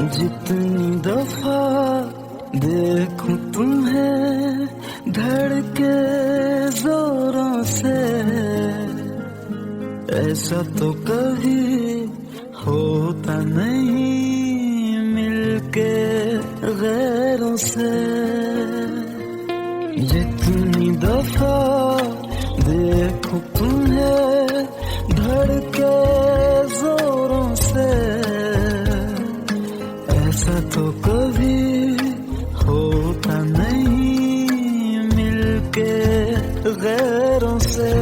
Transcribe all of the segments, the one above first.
जितनी दफा देखूं तुम्हें धड़के जोरों से, ऐसा तो कभी होता नहीं मिलके गैरों से। जितनी दफा देखूं तुम्हें धड़के जोरों से, ऐसा तो कभी होता नहीं मिलके गैरों से।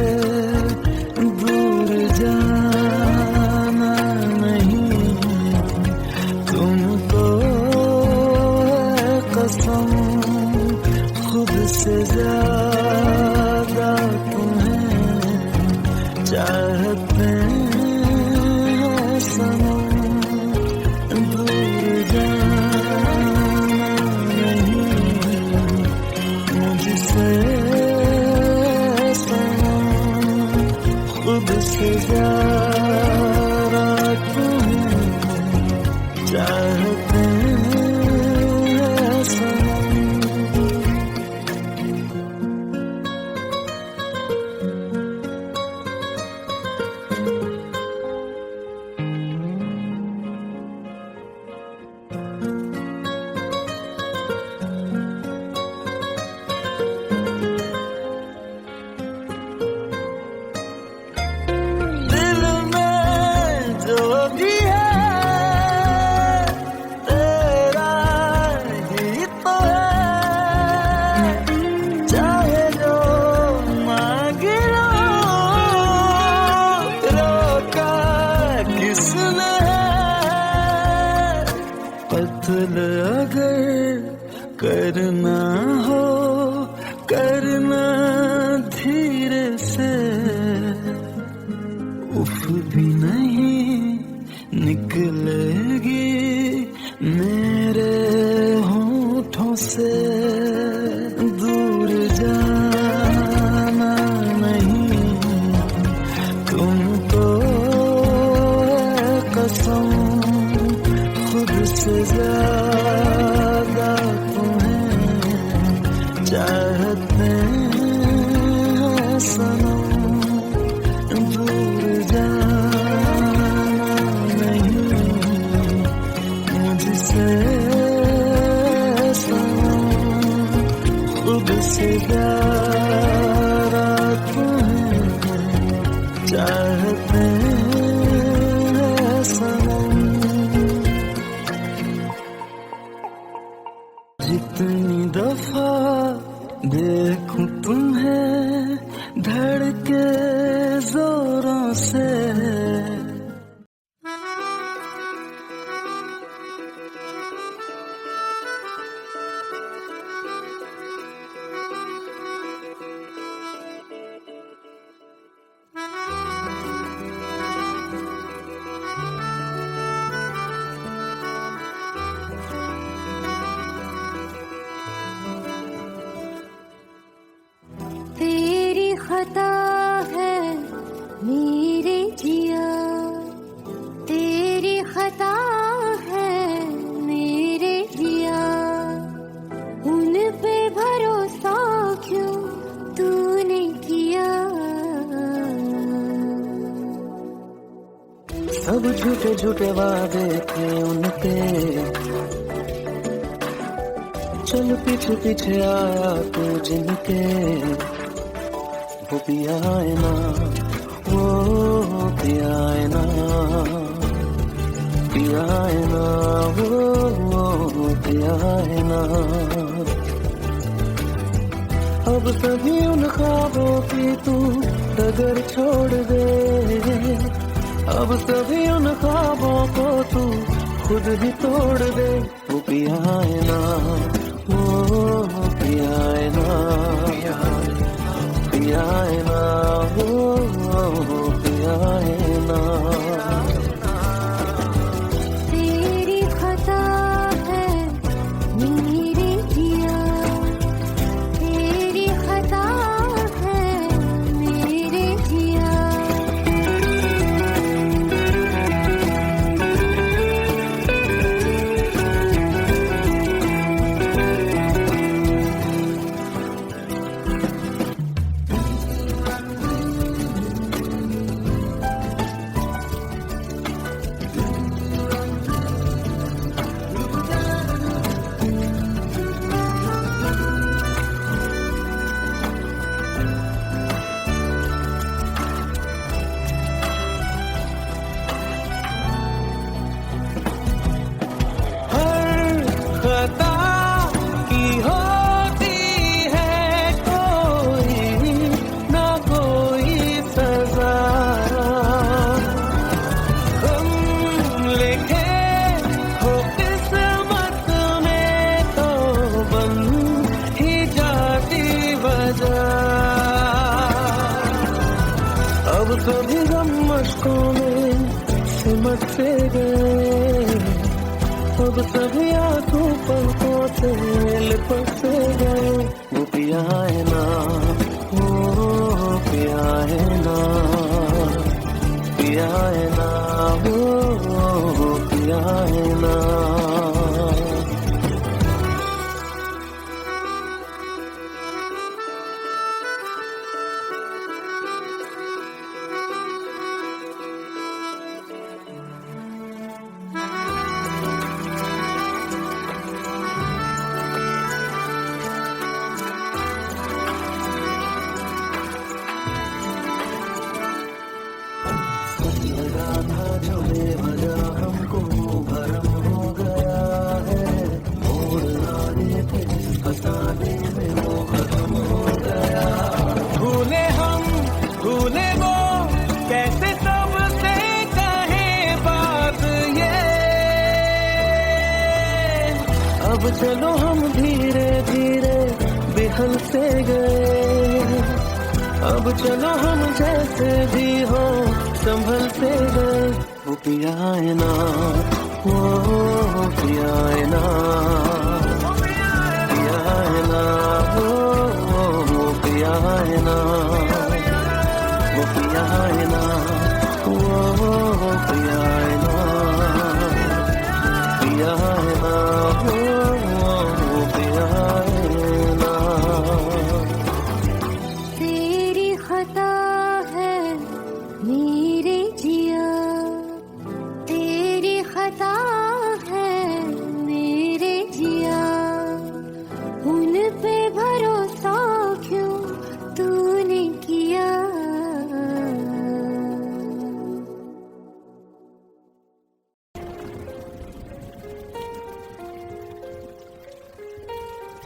दूर जाना नहीं तुमको है कसम, खुद से ज्यादा तुम्हें चाहते हैं सनम। दूर जाना नहीं मुझसे सनम, खुद से ज्यादा तुम्हें चाहते हैं सनम। दिल में जो भी है तेरा ही तो है, चाहे जो मांग लो, रोका किसने है। कत्ल अगर करना हो करना धीरे से, उफ भी नहीं निकलेगी मेरे होठों से। दूर जाना नहीं तुमको है कसम, खुद से ज्यादा तुम्हें चाहते हैं सनम। दूर जाना नहीं मुझसे सनम, खुद से ज्यादा तुम्हें चाहते हैं सनम। जितनी दफा देखूं तुम्हें धड़के जोरों से, तेरी खता है मेरे जिया, तेरी खता है मेरे जिया, उन पे भरोसा क्यों तूने किया। सब झूठे झूठे वादे थे उनके, चल पीछे पीछे आया तू जिनके। वो पिया है ना, वो पिया है ना, पिया है ना, वो पिया है ना। अब सभी उन ख्वाबों की तू डगर छोड़ दे, अब सभी उन ख्वाबों को तू खुद ही तोड़ दे। वो पिया है ना, वो पिया है ना, पिया है ना, वो पिया है ना। तेरी खता है मेरे जिया, तेरी खता है मेरे जिया। अब सभी गम मशकों में सिमट से गए, अब सभी आंसू पलकों से लिपट से गए। वो पिया है ना, वो पिया है ना, पिया है ना, वो पिया है ना। जो बेवजह हमको भरम हो गया है, मोड़ लाने थे जिस फसाने में वो खत्म हो गया। भूले हम भूले वो कैसे सबसे कहे बात ये, अब चलो हम धीरे धीरे बिहल से गए, अब चलो हम जैसे भी हो संभल से गए। वो पिया है ना, वो पिया है ना, पिया है ना, वो पिया है ना, वो पिया है ना, वो पिया है ना, पिया है ना, वो पिया है ना। तेरी खता है मेरे जिया, तेरी खता है मेरे जिया, उन पे भरोसा क्यों तूने किया।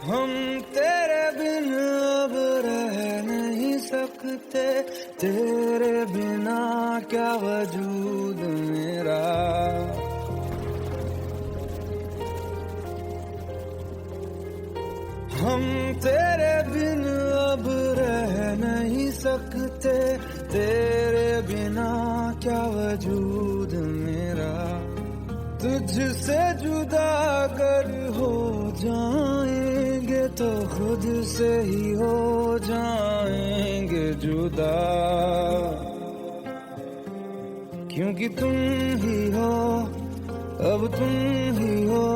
हम तेरे बिन अब रह नहीं सकते, तेरे बिना क्या वजूद मेरा। हम तेरे बिन अब रह नहीं सकते, तेरे बिना क्या वजूद मेरा। तुझसे जुदा अगर हो जाएंगे तो खुद से ही हो जाएंगे जुदा, क्योंकि तुम ही हो, अब तुम ही हो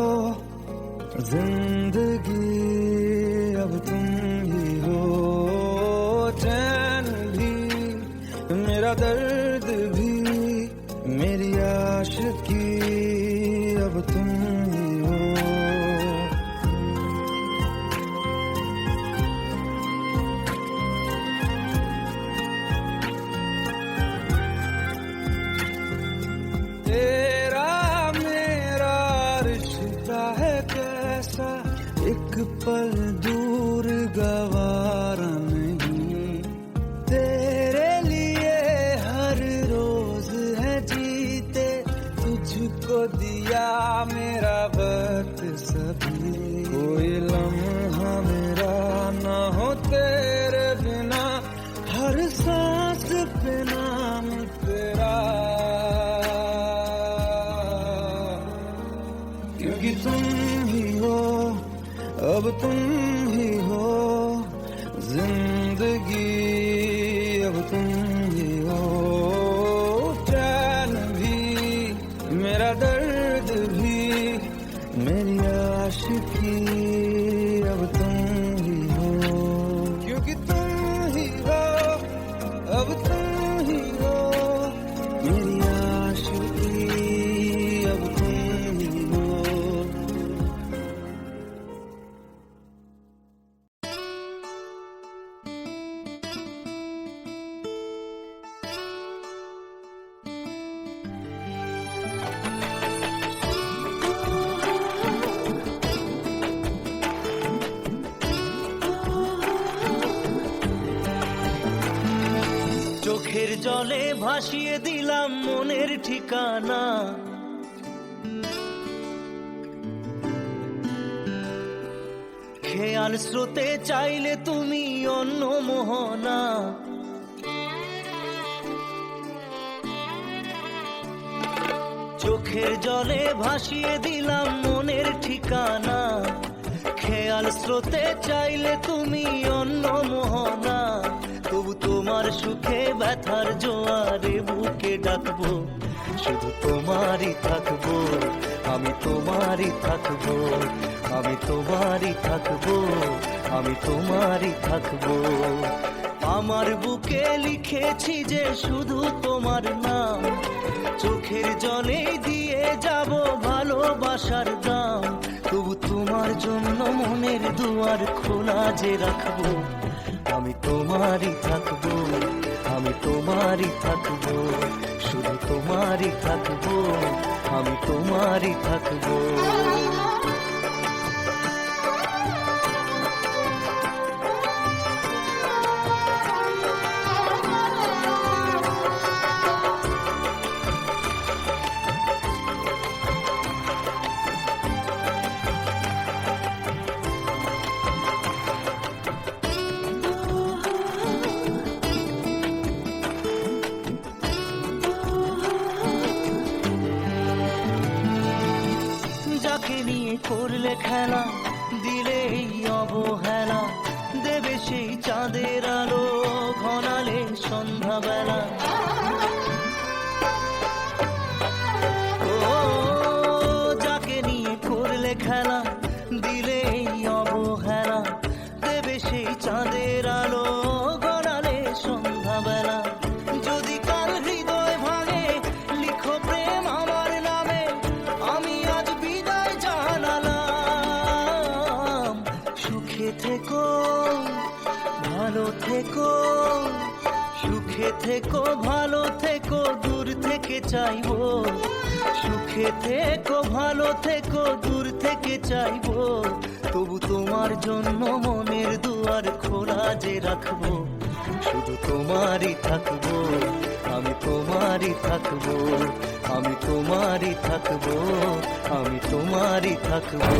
जिंदगी, अब तुम ही हो चैन भी, मेरा दर्द भी, मेरी आशिकी, अब तुम ही हो। तेरा मेरा रिश्ता है कैसा, एक पल दूर गवारा नहीं, तेरे लिए हर रोज है जीते, तुझको दिया मेरा वक्त सभी, कोई लम्हा मेरा ना हो तेरे बिना, हर सांस पे नाम तेरा, क्योंकि तुम ही हो, अब तुम ही हो जिंदगी, अब तुम ही हो चैन भी, मेरा दर्द भी, मेरी आशिकी, अब तुम ही हो, क्योंकि तुम ही हो, अब तुम ही हो मेरी आशिकी, अब तुम ही हो। চোখের জলে ভাসিয়ে দিলাম মনের ঠিকানা, খেয়াল স্রোতে চাইলে তুমি অন্য মোহনা, চোখের জলে ভাসিয়ে দিলাম মনের ঠিকানা, খেয়াল স্রোতে চাইলে তুমি অন্য মোহনা, তবু তোমার সুখে ব্যথার জোয়ারে বুকে ডাকবো, শুধু তোমারই থাকবো, আমি তোমারই থাকবো, আমি তোমারই থাকবো, আমি তোমারই থাকবো। আমার বুকে লিখেছি যে শুধু তোমার নাম, চোখের জলে দিয়ে যাব ভালোবাসার দাম, তবু তোমার জন্য মনের দুয়ার খোলা যে রাখবো, আমি তোমারই থাকবো, আমি তোমারই থাকবো, শুধু তোমারই থাকবো, আমি তোমারই থাকবো। যাকে নিয়ে করলে খেলা, দিলে এই অবহেলা, দেবে সেই চাঁদের আলো ঘনালে সন্ধ্যাবেলা। ও যাকে নিয়ে করলে খেলা, দিলে এই অবহেলা, দেবে সেই চাঁদের আলো ঘনালে সন্ধ্যাবেলা। যদি কাল হৃদয় ভাঙে লিখো প্রেম আমার নামে, আমি আজ বিদায় জানালাম। সুখে থেকো ভালো থেকো, সুখে থেকো ভালো থেকো, দূর থেকে চাইবো, সুখে থেকো ভালো থেকো, দূর থেকে চাইবো, তবু তোমার জন্য মনের দুয়ার খোলা যে রাখবো, শুধু তোমারই থাকবো, আমি তোমারই থাকবো, আমি তোমারই থাকবো, আমি তোমারই থাকবো।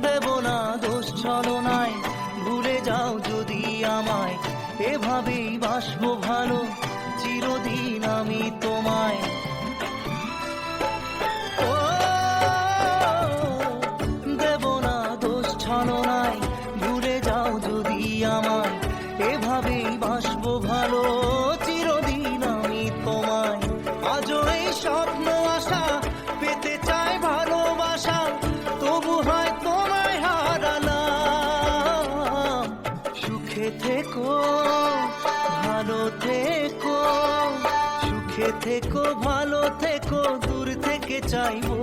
দেব না দোষ ছলনায়, ভুলে যাও যদি আমায়, এভাবেই বাসবো ভালো চিরদিন আমি তোমায়। ও দেব না দোষ ছলনায়, ভুলে যাও যদি আমায়, এভাবেই বাসবো ভালো চিরদিন আমি তোমায়। আজও এই স্বপ্ন আশা পেতে চাই ভালোবাসা, তবু হয় তোমায় হারালাম। সুখে থেকো ভালো থেকো, সুখে থেকো ভালো থেকো, দূর থেকে চাইবো,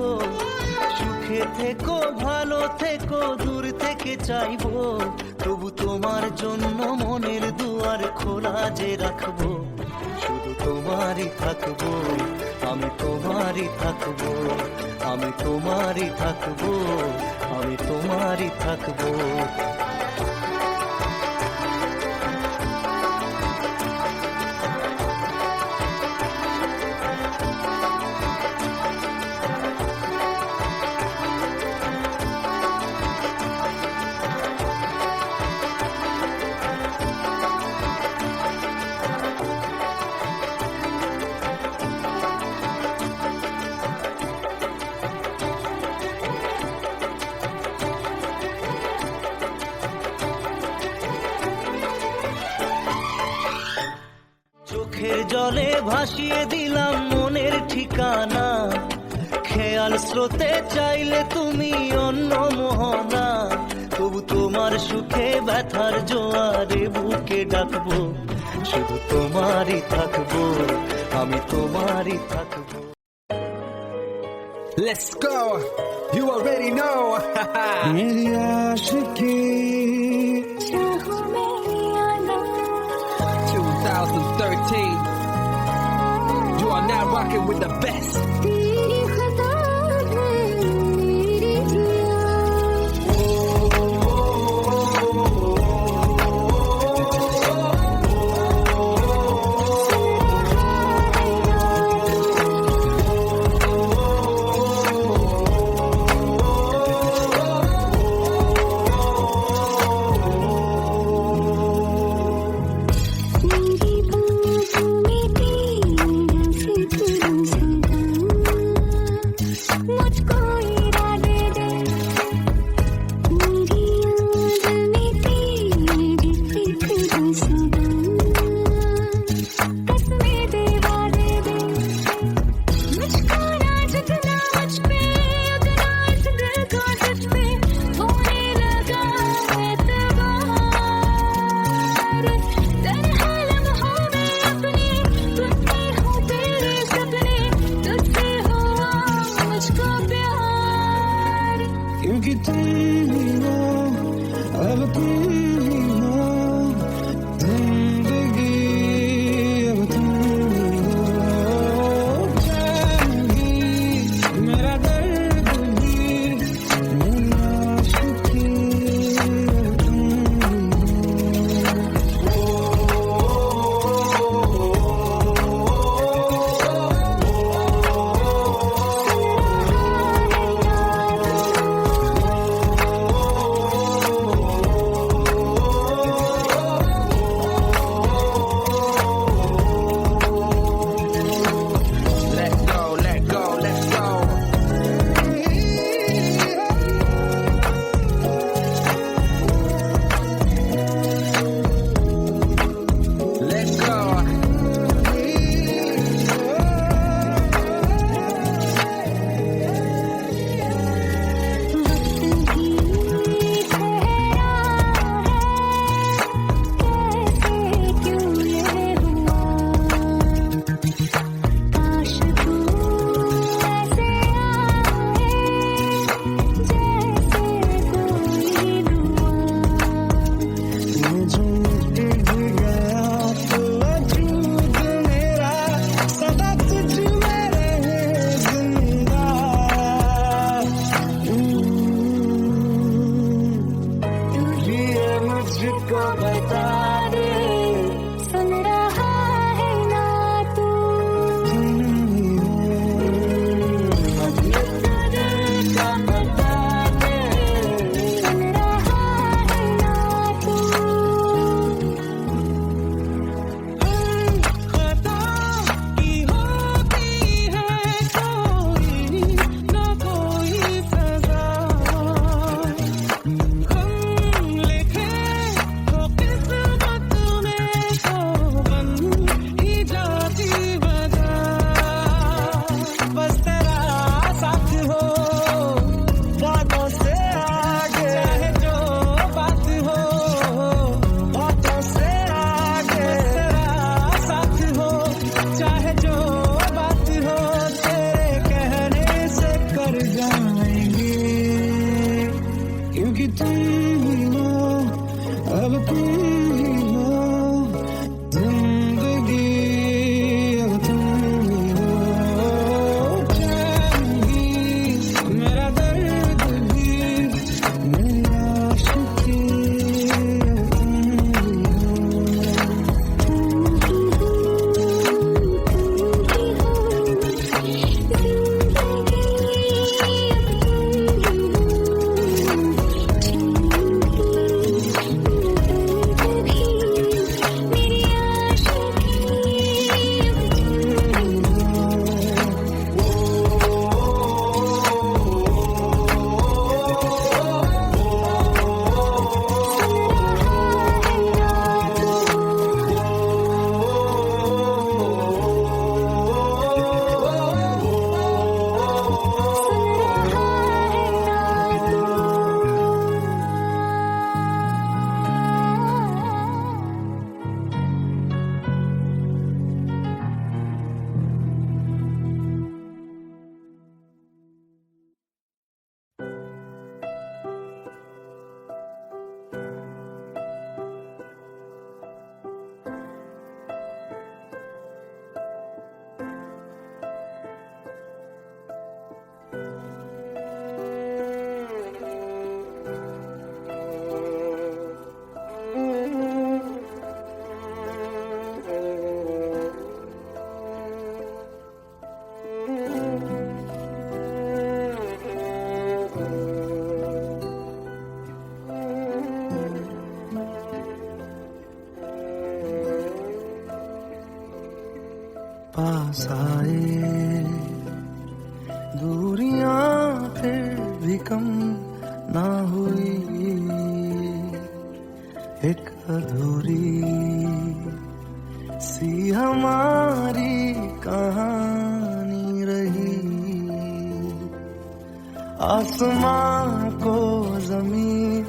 সুখে থেকো ভালো থেকো, দূর থেকে চাইবো, তবু তোমার জন্য মনের দুয়ার খোলা যে রাখবো, শুধু তোমারই থাকবো, আমি তোমারই থাকবো, আমি তোমারই থাকবো, আমি তোমারই থাকবো। চোখের জলে ভাসিয়ে দিলাম মনের ঠিকানা, খেয়াল স্রোতে চাইলে তুমি অন্য মোহনা, তবু তোমার সুখে ব্যথার জোয়ারে বুকে ডাকবো, শুধু তোমারই থাকবো, আমি তোমারই থাকবো। Let's go. You already know. मेरी आशिकी 2013. You are now rocking with the best. तेरी खता है मेरी जिया, कसमें दे वादे दे मुझको ना जितना मुझ पे उतना इस दिल को तुझ पे होने लगा एतबार तन्हा लम्हों में अपने टूटे हों तेरे सपने तुझसे हुआ मुझको प्यार क्योंकि तुम ही हो अब तुम ही हो जिंदगी अब तुम ही हो जान भी मेरा दर्द भी मेरी आशिकी अब तुम Let go, let go, let's go. Let go. वक्त ही ठहरा है कैसे क्यों ये हुआ काश तू ऐसे आए जैसे कोई दुआ ये जो मिट गया तो वजूद मेरा सदा तुझ में रहे जिंदा ये मुझको बता दे सुन रहा है ना तू सुन रहा है ना तू खता की होती है कोई ना कोई सजा हम लिखे तो किस्मत में तो बन ही जाती वजह बस तेरा साथ हो बातों से आगे चाहे जो बात हो बातों से आगे तेरा साथ हो चाहे जो बात हो तेरे कहने से कर जाएंगे क्योंकि तुम ही हो अब तुम ही हो जिंदगी अब तुम ही हो चैन भी मेरा दर्द भी मेरी आशिकी अब तुम ही पास आए दूरियां फिर भी कम ना हुई एक अधूरी हमारी कहानी रही। आसमां को जमीन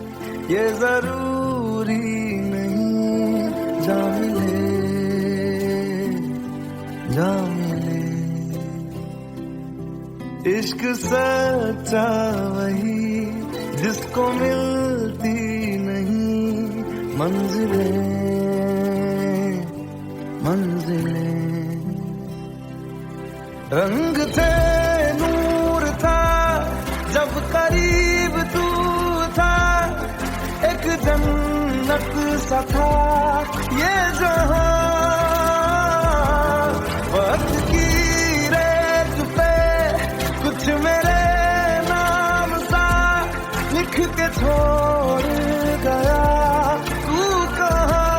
ये जरूरी नहीं, जा मिले जा मिले। इश्क सच्चा वही जिसको मिलती नहीं मंजिलें मंजिलें। रंग थे नूर था जब करीब तू था, एक जन्नत सा था ये जहां। वक्त की रेत पे कुछ मेरे नाम सा लिख के छोड़ गया तू कहाँ।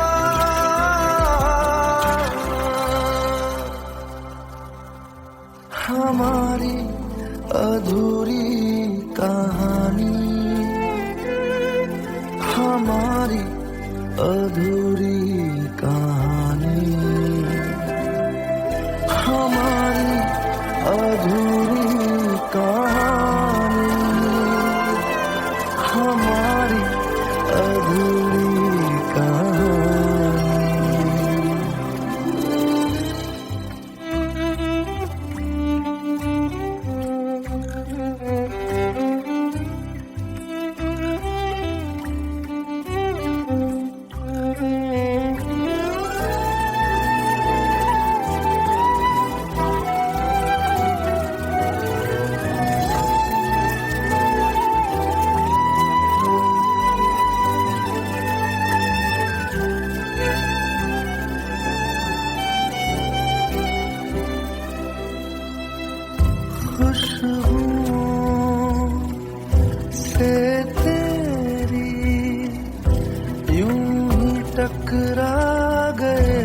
हमारी अधूरी कहानी, हमारी अधूरी कहानी, हमारी अधूरी कहानी, हमारी अधूरी कहानी। खुशबुओं से तेरी यूं ही टकरा गए,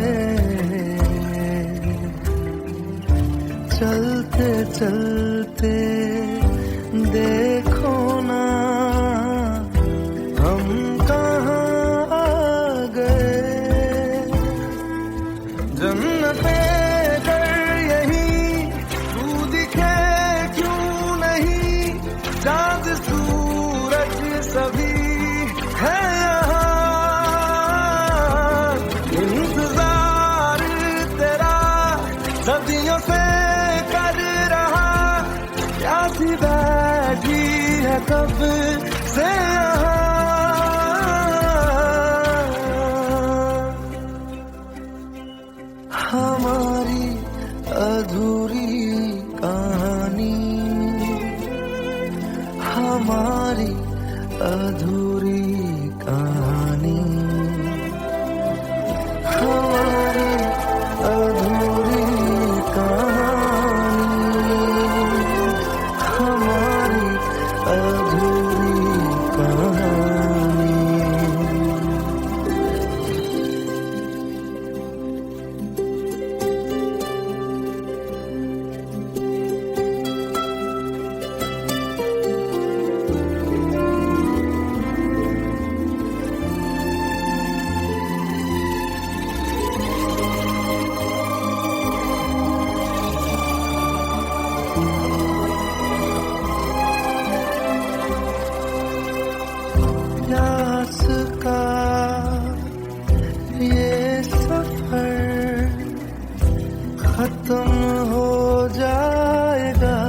चलते चलते देखो ना हम कहाँ आ गए। जन्नते चाँद सूरज सभी है यहाँ, इंतजार तेरा सदियों से कर रहा, प्यासी बैठी है कब से यहाँ। हमारी अधूरी कहानी, हमारी अधूरी कहानी, हमारी अधूरी कहानी, हमारी अधूरी कहानी। प्यास का ये सफर खत्म हो जाएगा,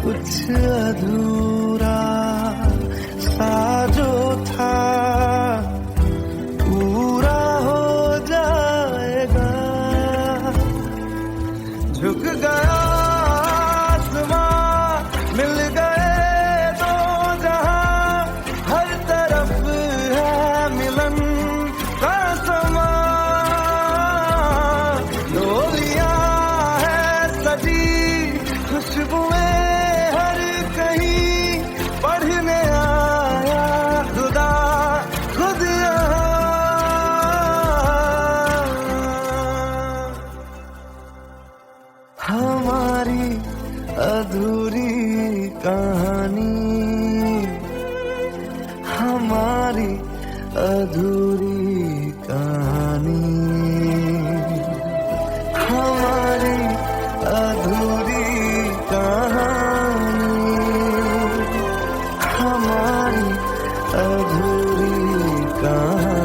कुछ अधूरा सा जो था पूरा हो जाएगा। झुक गया आसमां, मिल गए दो जहां, हर तरफ है मिलन का समा। डोलियां है सजी खुशबुएं हर कहीं, पढ़ने आया खुदा खुद यहाँ। हमारी अधूरी कहानी, हमारी अधूरी कहानी, हमारी अधूरी कहानी, हमारी अधूरी कहानी।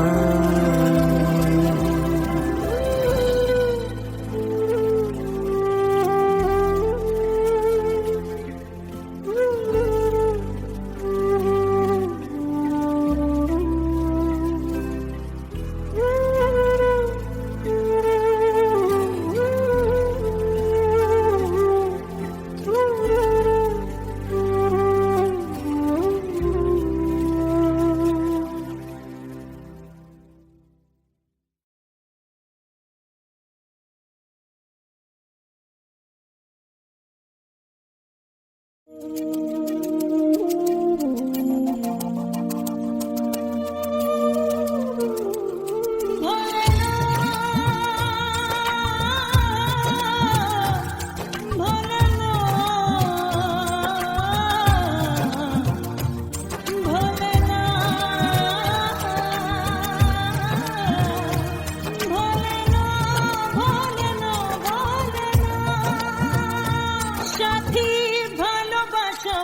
সাথী ভালোবাসা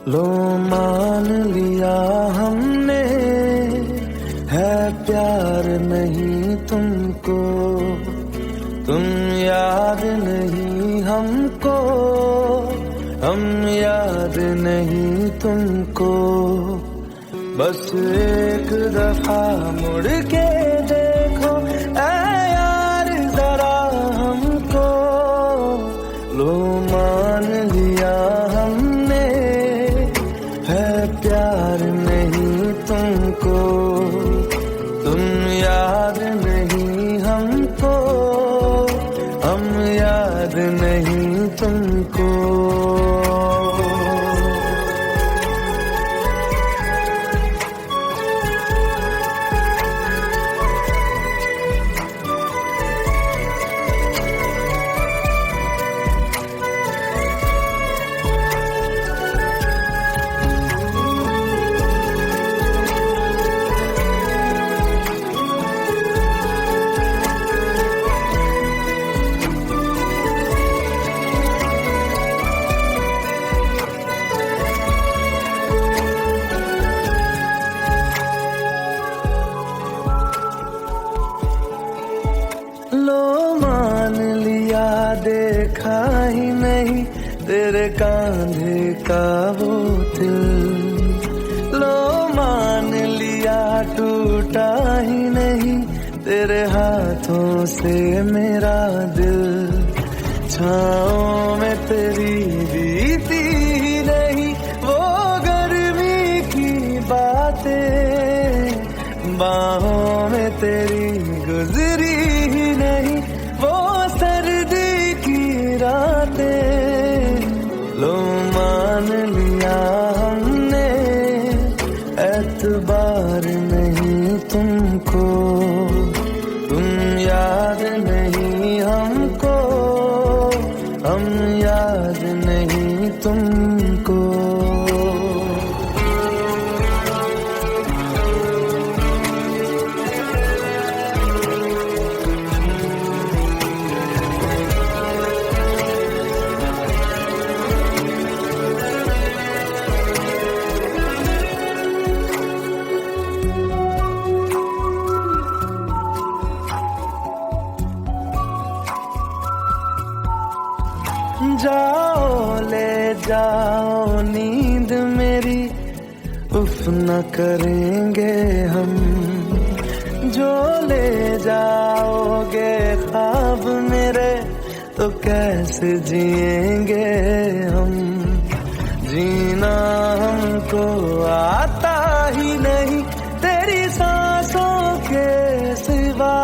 लो मान लिया हमने, है प्यार नहीं तुमको, तुम याद नहीं हमको, हम याद नहीं तुमको। बस एक दफा मुड़ के देखो ऐ यार जरा हमको, लो मान लिया हमने, है प्यार नहीं तुमको, तुम याद नहीं हमको, हम याद नहीं तुमको। लो मान लिया देखा ही नहीं तेरे कांधे का वो दिल, लो मान लिया टूटा ही नहीं तेरे हाथों से मेरा दिल। छाँव में तेरी बीती ही नहीं वो गर्मी की बातें, बाहों में तेरी गुजरी ही नहीं वो सर्दी की रातें। लो मान लिया हमने, एतबार नहीं तुमको, तुम याद नहीं हमको, हम याद नहीं तुमको। जाओ ले जाओ नींद मेरी, उफ न करेंगे हम, जो ले जाओगे ख्वाब मेरे तो कैसे जिएंगे हम। जीना हमको आता ही नहीं तेरी सांसों के सिवा,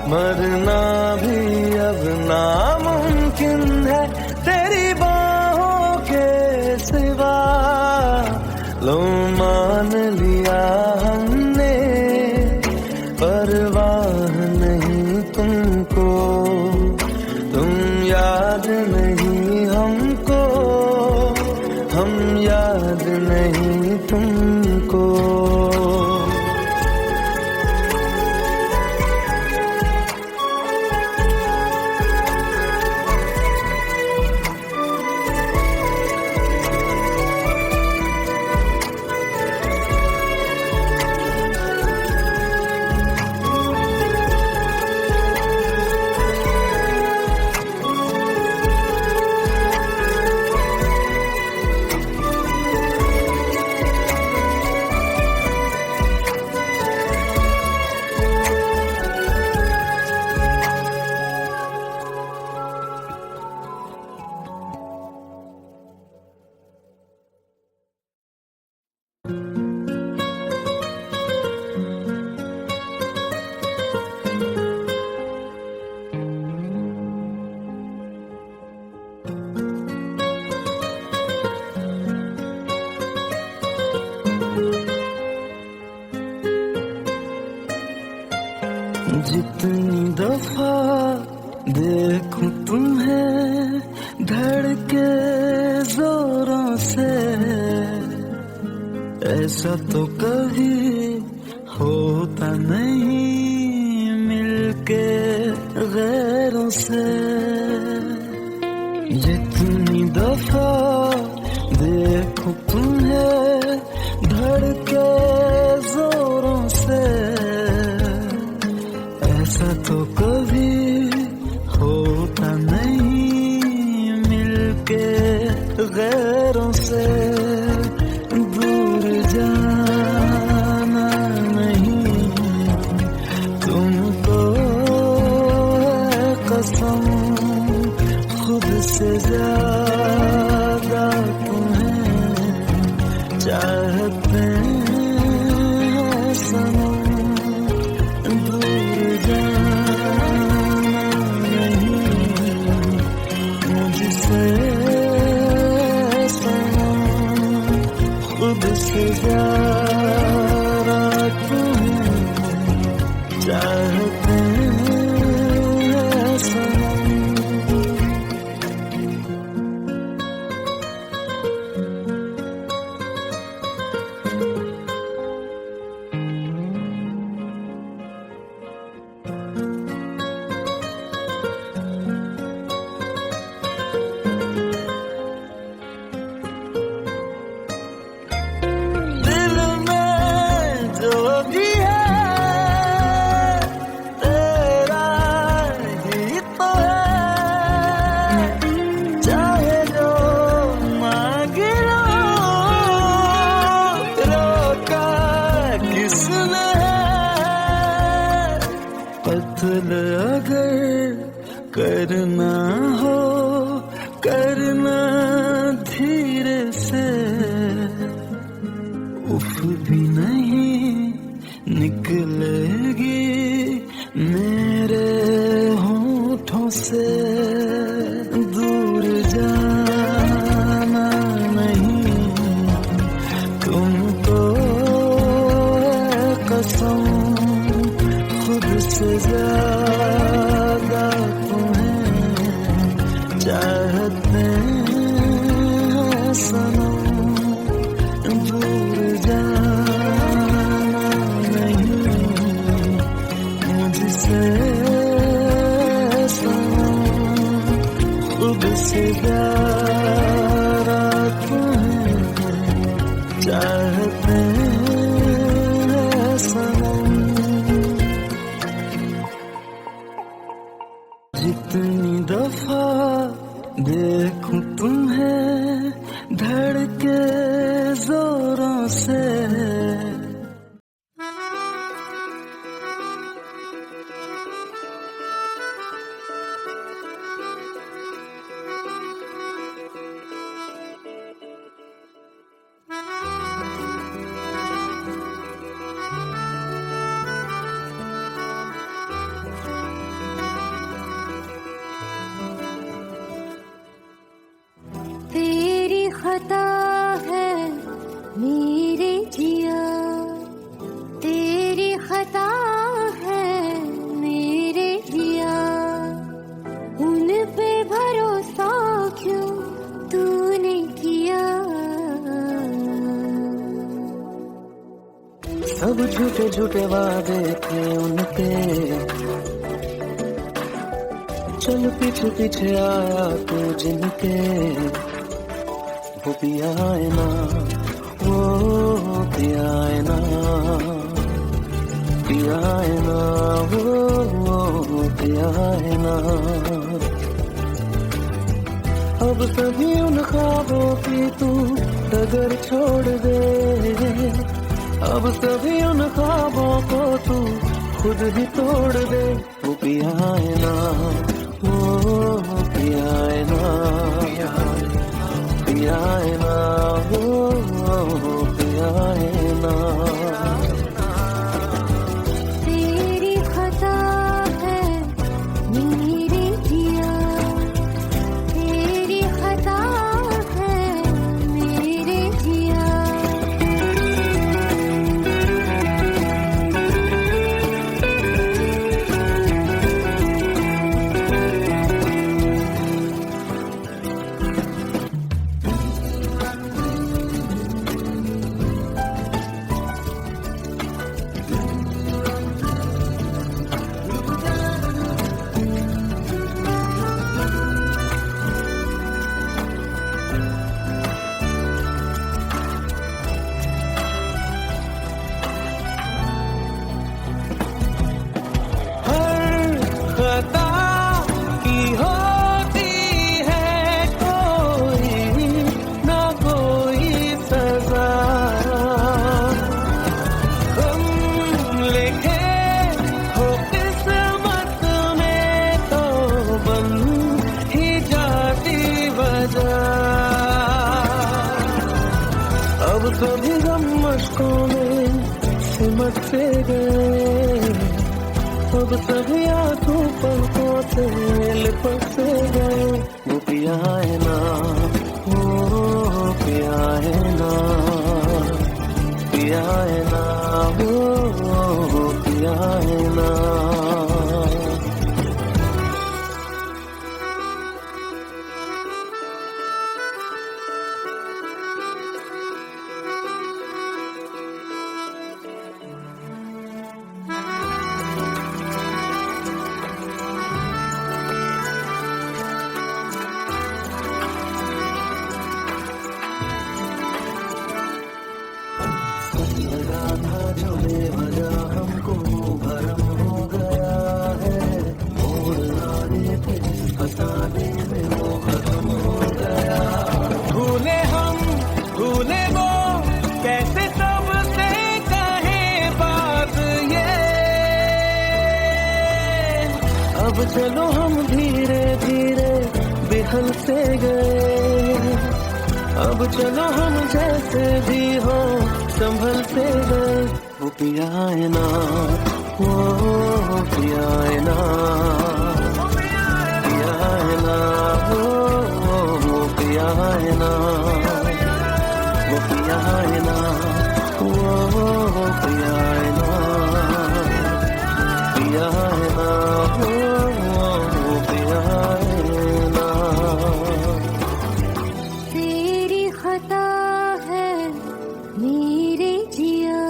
मरना भी अब नामुमकिन है तेरी बाहों के सिवा। लो मान लिया हमने, परवाह नहीं तुमको, तुम याद नहीं हमको, हम याद नहीं तुमको। जितनी दफा देखूं तुम्हें धड़के जोरों से, ऐसा तो कभी होता नहीं मिलके गैरों से। जितनी दफा देख देखूं तुम्हें धड़के जोरों से, ऐसा तो कभी होता नहीं मिलके गैरों से। दूर जाना नहीं तुमको है कसम, खुद से ज्यादा तुम्हें चाहते हैं सनम। दूर जाना नहीं मुझसे सनम, खुद से ज्यादा तुम्हें चाहते हैं सनम। दिल में जो भी है तेरा ही तो है, चाहे जो मांग लो, रोका किसने है। कत्ल अगर करना हो करना धीरे से, उफ भी नहीं निकलेगी मेरे होठों से। दूर जाना नहीं तुमको है कसम, खुद से ज्यादा तुम्हें चाहते हैं सनम। दूर जाना नहीं मुझसे सनम, खुद से ज्यादा तुम्हें चाहते हैं सनम। जितनी दफा देखूं तुम्हें धड़के जोरों से, तेरी खता है मेरे जिया, तेरी खता है मेरे जिया, उन पे भरोसा क्यों तूने किया। सब झूठे झूठे वादे थे उनके, चल पीछे पीछे आया तू जिनके। वो पिया है ना, वो पिया है ना, पिया है ना, वो पिया है ना। अब सभी उन ख्वाबों की तू डगर छोड़ दे, अब सभी उन ख्वाबों को तू खुद ही तोड़ दे। वो पिया है ना, वो पिया है ना, पिया है ना, वो पिया है ना। तेरी खता है मेरे जिया, तेरी खता है मेरे जिया। सभी गम मशकों में सिमट से गए, अब सभी आंसू पलकों से लिपट से गए। वो पिया है ना, वो पिया है ना, पिया है ना, वो पिया है ना। जो बेवजह हमको भरम हो गया है, मोड़ लाने थे फसाने में वो खत्म हो गया। भूले हम भूले वो, कैसे सबसे कहे बात ये। अब चलो हम धीरे धीरे बिहल से गए, अब चलो हम जैसे भी हो संभल से गए। वो पिया है ना, वो पिया है ना, पिया है ना, वो पिया है ना, वो पिया है ना, वो पिया है ना, पिया है ना, वो पिया है ना। तेरी खता है मेरे जिया,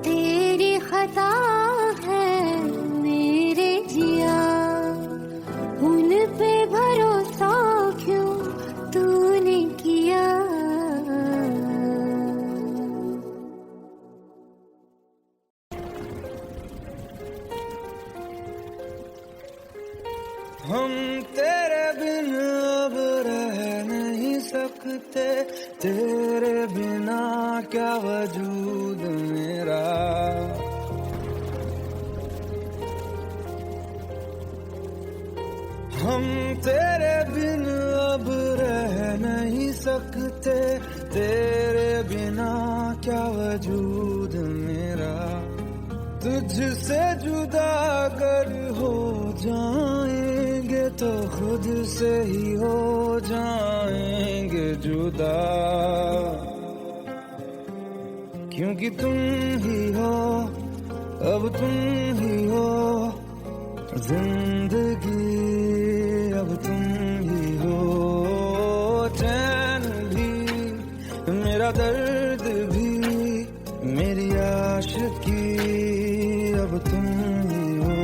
तेरी खता है मेरे जिया, उन पे भरोसा क्यों तूने किया। हम तेरे बिन अब रह नहीं सकते, तेरे बिना क्या वजूद मेरा। हम तेरे बिन अब रह नहीं सकते, तेरे बिना क्या वजूद मेरा। तुझसे जुदा अगर हो जाएंगे तो खुद से ही हो जाएंगे जुदा, क्योंकि तुम ही हो, अब तुम ही हो जिंदगी, अब तुम ही हो चैन भी, मेरा दर्द भी, मेरी आशिकी, अब तुम ही हो।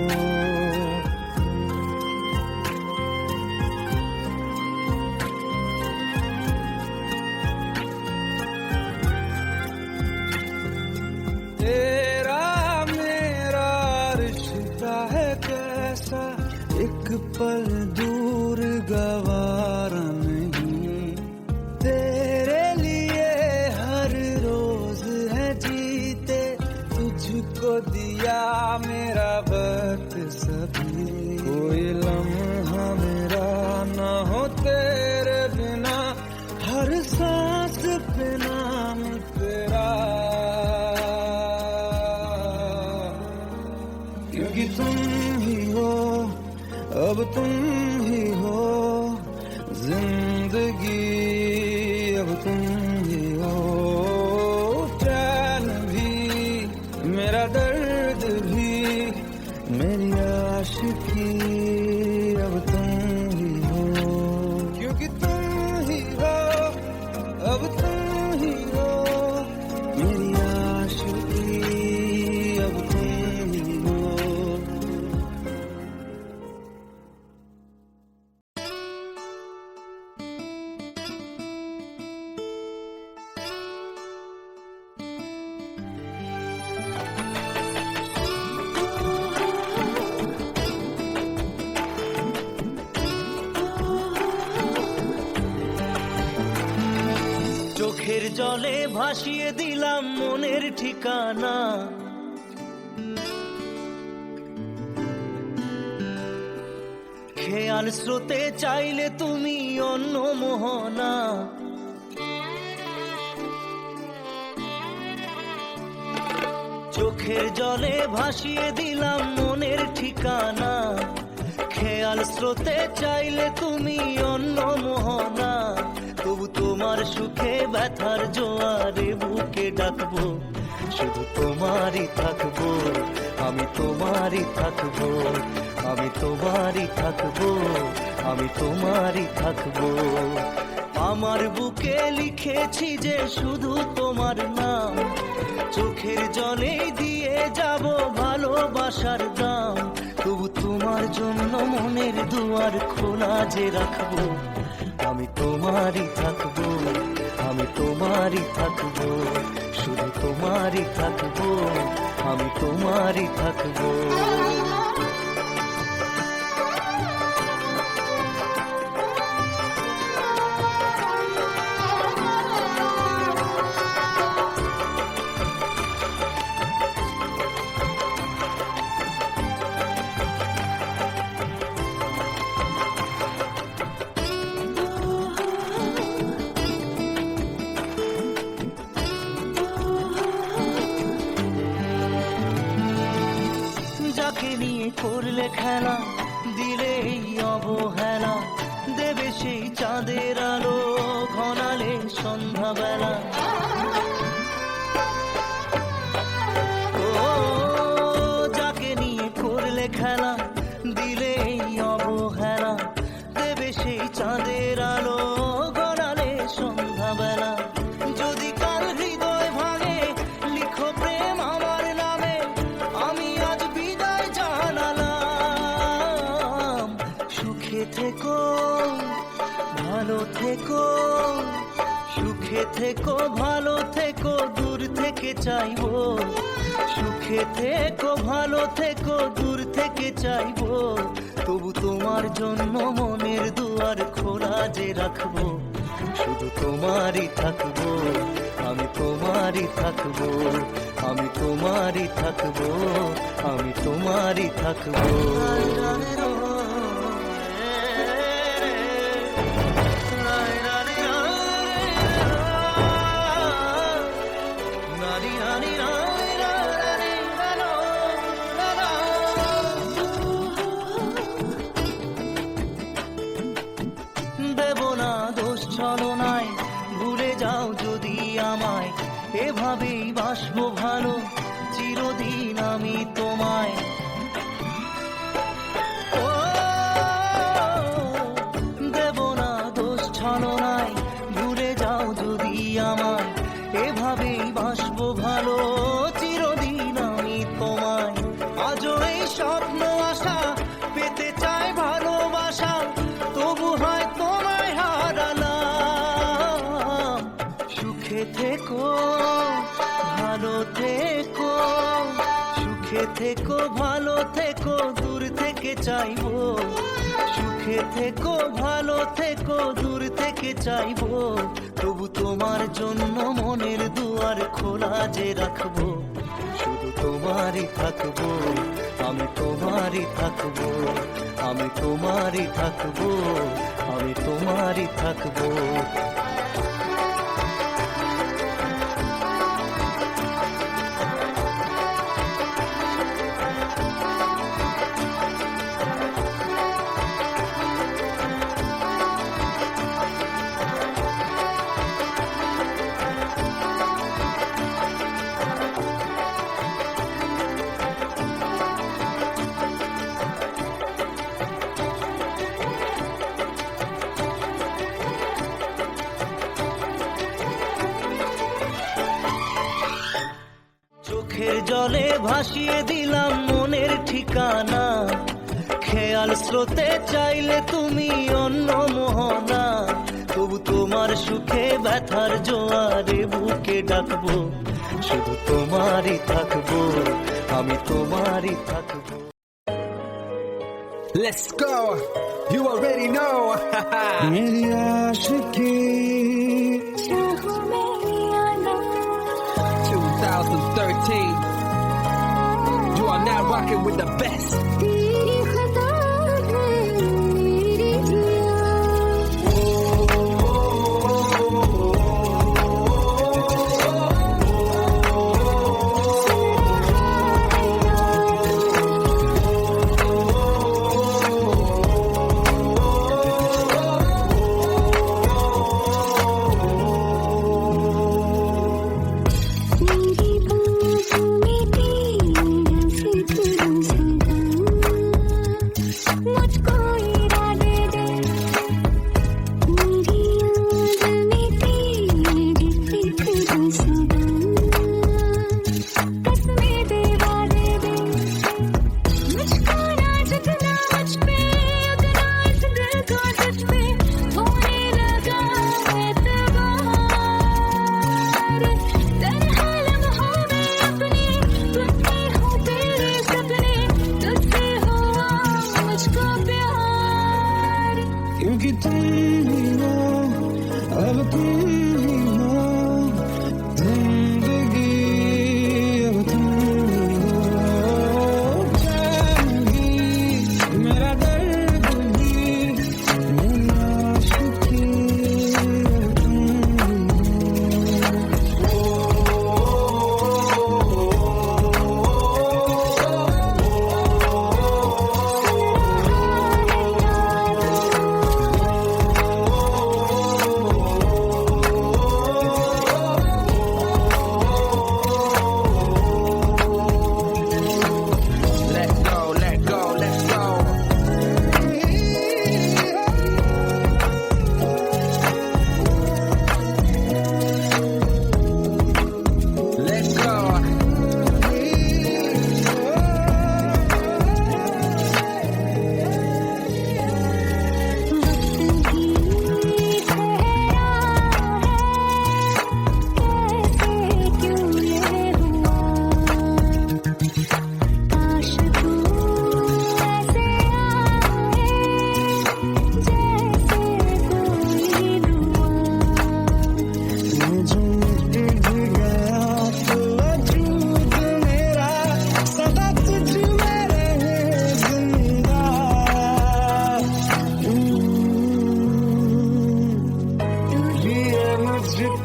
तेरा मेरा रिश्ता है कैसा, एक पल दूर गवारा नहीं। तेरे लिए हर रोज है जीते, तुझको दिया मेरा वक्त सभी। कोई लम्हा मेरा ना हो तेरे बिना, हर सांस पे नाम तेरा, क्योंकि तुम ही हो, अब तुम ही हो जिंदगी, अब तुम ही हो चैन भी, मेरा दर्द भी, मेरी आशिकी, अब तुम ही हो, क्योंकि तुम ही हो, अब तुम ही हो मेरी आशिकी, अब तुम ही हो। চোখের জলে ভাসিয়ে দিলাম মনের ঠিকানা, খেয়াল স্রোতে চাইলে তুমি অন্য মোহনা। চোখের জলে ভাসিয়ে দিলাম মনের ঠিকানা, খেয়াল স্রোতে চাইলে তুমি অন্য মোহনা, তবু তোমার সুখে ব্যথার জোয়ারে বুকে ডাকবো, শুধু তোমারই থাকবো, আমি তোমারই থাকবো, আমি তোমারই থাকবো, আমি তোমারই থাকবো। আমার বুকে লিখেছি যে শুধু তোমার নাম, চোখের জলে দিয়ে যাব ভালোবাসার দাম, তবু তোমার জন্য মনের দুয়ার খোলা যে রাখবো, আমি তোমারই থাকবো, আমি তোমারই থাকবো, শুধু তোমারই থাকবো, আমি তোমারই থাকবো। যাকে নিয়ে করলে খেলা, দিলে এই অবহেলা, দেবে সেই চাঁদের আলো ঘনালে সন্ধ্যাবেলা। ও যাকে নিয়ে করলে খেলা, দিলে এই অবহেলা, দেবে সেই চাঁদের আলো ঘনালে সন্ধ্যাবেলা। যদি কাল হৃদয় ভাঙে লিখো প্রেম আমার নামে, আমি আজ বিদায় জানালাম। সুখে থেকো ভালো থেকো, সুখে থেকো ভালো থেকো, দূর থেকে চাইবো, সুখে থেকো ভালো থেকো, দূর থেকে চাইবো, তবু তোমার জন্য মনের দুয়ার খোলা যে রাখবো, শুধু তোমারই থাকবো, আমি তোমারই থাকবো, আমি তোমারই থাকবো, আমি তোমারই থাকবো। দেব না দোষ ছলনায়, ভুলে যাও যদি আমায়, এভাবেই বাসবো ভালো চিরদিন আমি তোমায়। ও দেব না দোষ ছলনায়, ভুলে যাও যদি আমায়, এভাবেই বাসবো ভালো চিরদিন আমি তোমায়। আজও এই স্বপ্ন আশা পেতে চাই ভালোবাসা, তবু হয় তোমায় হারালাম। সুখে থেকো ভালো থেকো, সুখে থেকো ভালো থেকো, দূর থেকে চাইবো, সুখে থেকো ভালো থেকো, দূর থেকে চাইবো, তবু তোমার জন্য মনের দুয়ার খোলা যে রাখবো, শুধু তোমারই থাকবো, আমি তোমারই থাকবো, আমি তোমারই থাকবো, আমি তোমারই থাকবো। চোখের জলে ভাসিয়ে দিলাম মনের ঠিকানা, খেয়াল স্রোতে চাইলে তুমি অন্য মোহনা, তবু তোমার সুখে ব্যথার জোয়ারে বুকে ডাকবো, শুধু তোমারই থাকবো, আমি তোমারই থাকবো। Let's go. You already know. मेरी आशिकी 2013. You are now rocking with the best.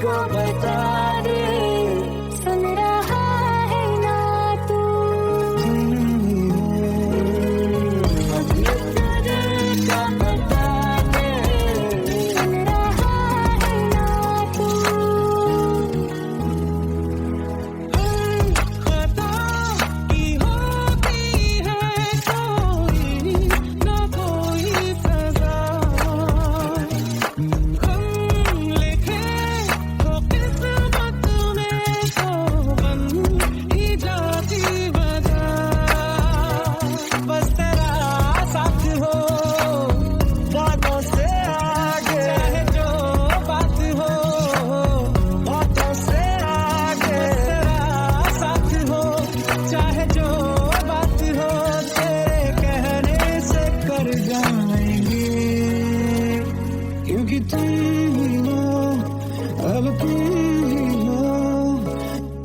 मुझको बता दे, सुन रहा है ना तू? का बता दे, सुन रहा है ना तू? खता की होती है कोई ना कोई सजा, हम लिखे तो किस्मत में तो बन ही जाती वजह, बस तेरा साथ हो बातों से आगे, चाहे जो बात हो बातों से आगे, तेरा साथ हो चाहे जो बात हो, तेरे कहने से कर जाएंगे, क्योंकि तुम ही हो, अब तुम ही हो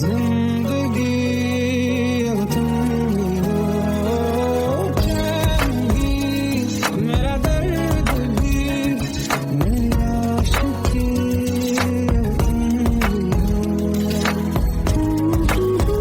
जिंदगी, अब तुम ही हो चैन भी, मेरा दर्द भी, मेरी आशिकी, अब तुम ही हो।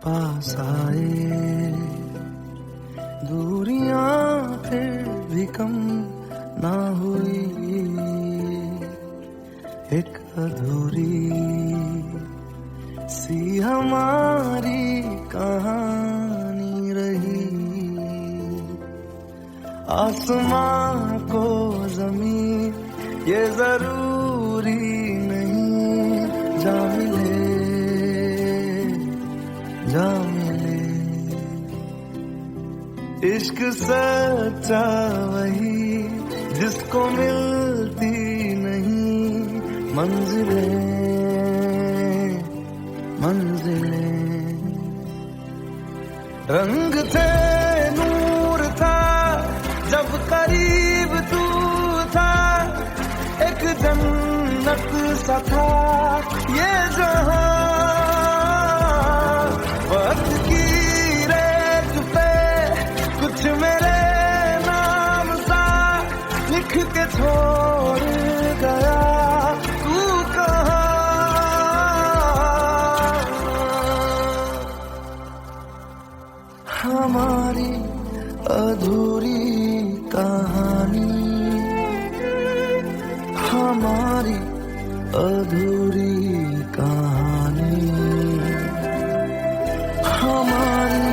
पास आए दूरियां फिर भी कम ना हुई, एक अधूरी सी हमारी कहानी रही, आसमां को जमीन ये जरूरी नहीं, जा मिले जा मिले, इश्क सच्चा वही जिसको मिलती नहीं मंजिलें मंजिलें, रंग थे नूर था जब करीब तू था, एक जन्नत सा था ये जहां, वक्त की रेत पे कुछ मेरे नाम सा लिख के छोड़ गया, तू कहाँ? हमारी अधूरी कहानी, हमारी अधूरी कहानी, हमारी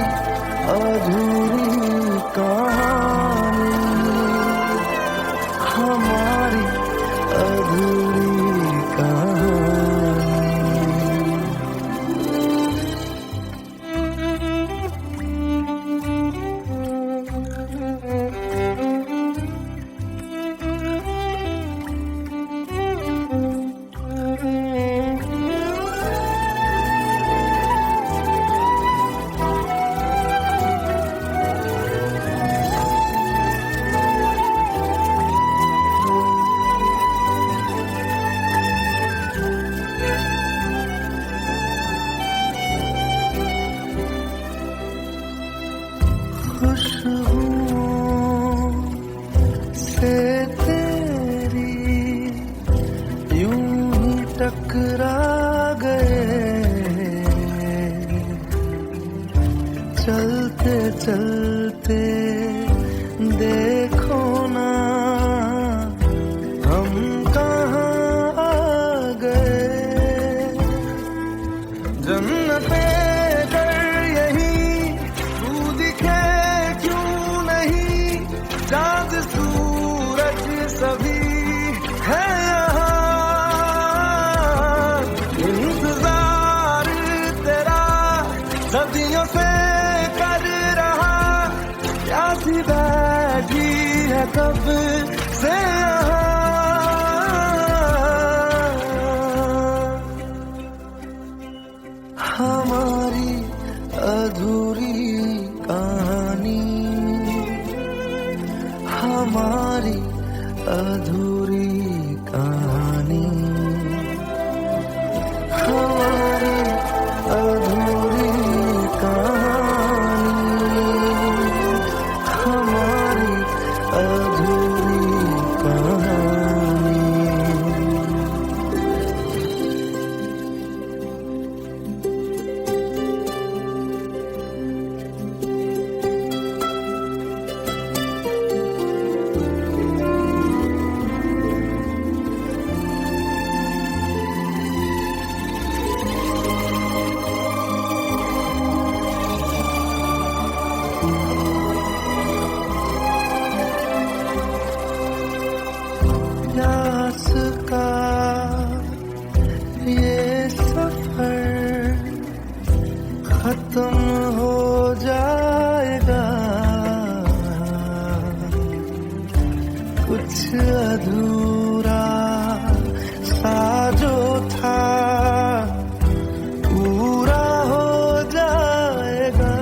अधूरी कहानी, हमारी अधूरी कहानी। टकरा गए, चलते चलते देखो ना हम कहाँ आ गए। जन्नते कर यही तू दिखे क्यों नहीं, चाँद सूरज सभी है यहाँ। इंतजार तेरा सदियों से कर रहा, प्यासी बैठी है कब से यहाँ। हमारी अधूरी कहानी, हमारी अधूरी कहानी, हमारी अधूरी कहानी, हमारी अधूरी कहानी। प्यास का ये सफर खत्म हो जाएगा, कुछ अधूरा सा जो था पूरा हो जाएगा।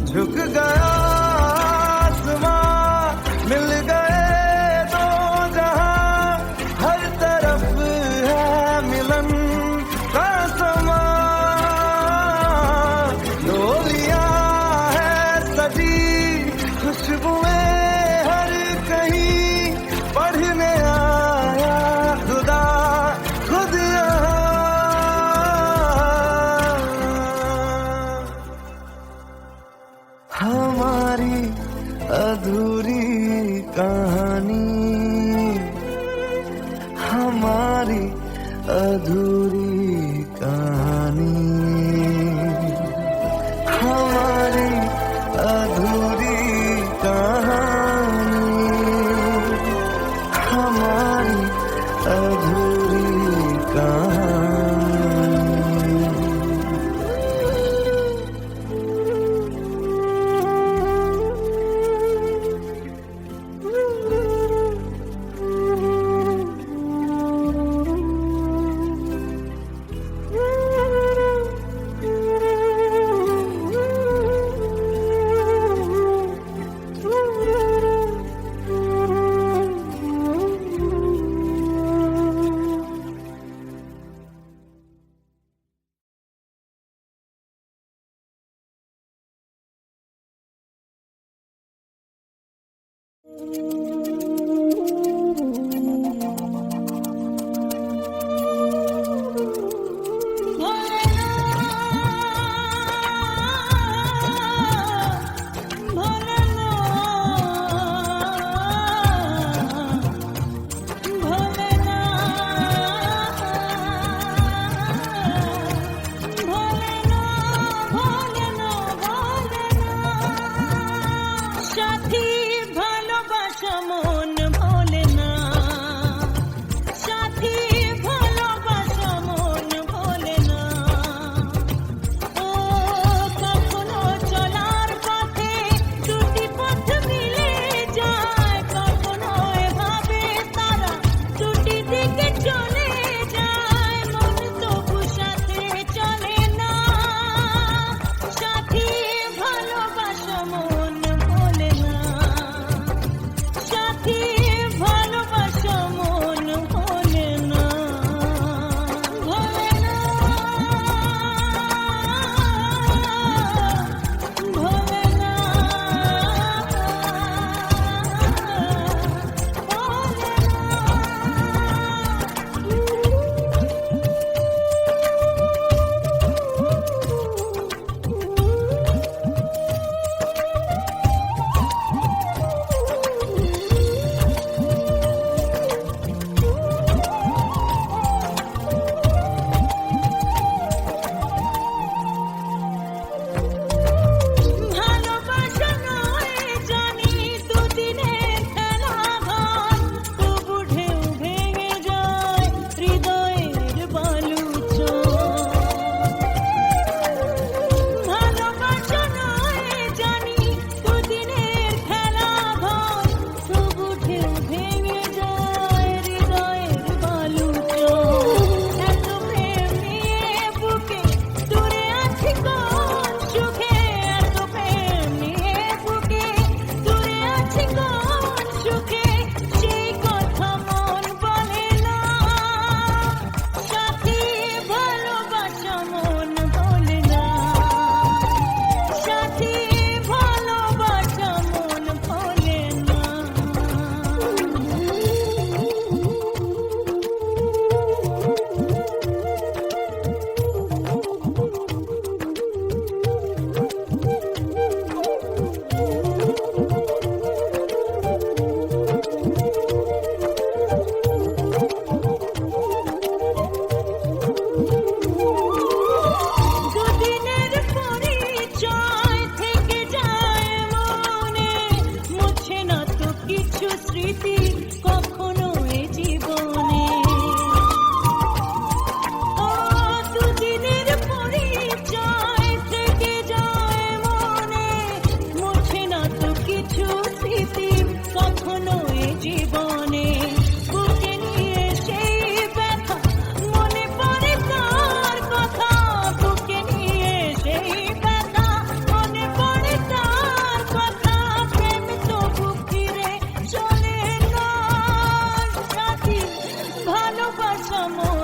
झुक गया मिल गए दो जहां, हर तरफ है मिलन का समा। डोलियां है सजी खुशबुएं हर कहीं, पढ़ने आया खुदा खुद यहाँ। हमारी अधूरी कहानी, हमारी अधूरी कहानी, हमारी अधूरी कहानी, हमारी अधूरी कहानी। अच्छा मोड़